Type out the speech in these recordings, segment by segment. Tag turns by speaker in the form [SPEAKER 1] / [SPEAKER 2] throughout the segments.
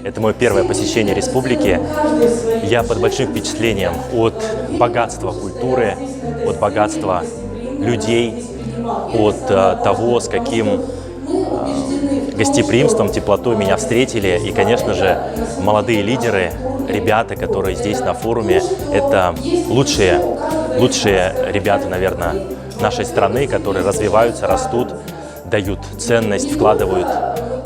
[SPEAKER 1] Это мое первое посещение республики. Я под большим впечатлением от богатства культуры, от богатства людей, от того, с каким гостеприимством, теплотой меня встретили. И, конечно же, молодые лидеры, ребята, которые здесь на форуме, это лучшие ребята, наверное, нашей страны, которые развиваются, растут, дают ценность, вкладывают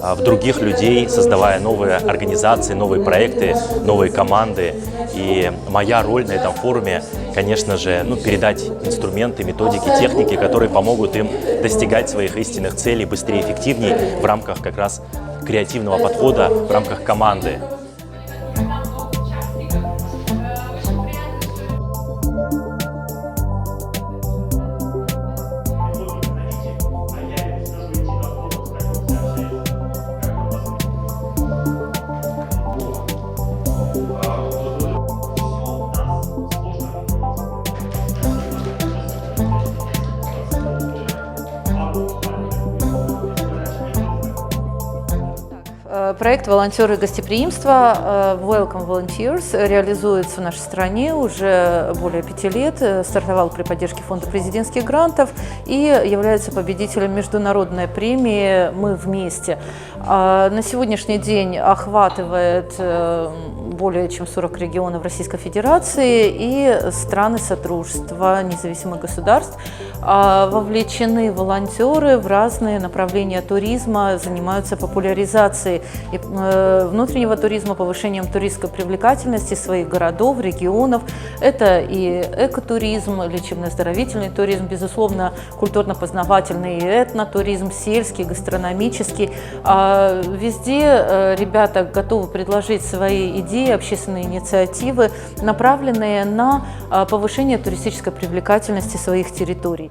[SPEAKER 1] в других людей, создавая новые организации, новые проекты, новые команды. И моя роль на этом форуме, конечно же, передать инструменты, методики, техники, которые помогут им достигать своих истинных целей быстрее, эффективнее в рамках как раз креативного подхода, в рамках команды.
[SPEAKER 2] Проект «Волонтеры гостеприимства» Welcome Volunteers реализуется в нашей стране уже более 5 лет, стартовал при поддержке Фонда президентских грантов и является победителем международной премии «Мы вместе». На сегодняшний день охватывает более чем 40 регионов Российской Федерации и страны Содружества независимых государств. Вовлечены волонтеры в разные направления туризма, занимаются популяризацией внутреннего туризма, повышением туристской привлекательности своих городов, регионов. Это и экотуризм, лечебно-оздоровительный туризм, безусловно, культурно-познавательный и этнотуризм, сельский, гастрономический. Везде ребята готовы предложить свои идеи, общественные инициативы, направленные на повышение туристической привлекательности своих территорий.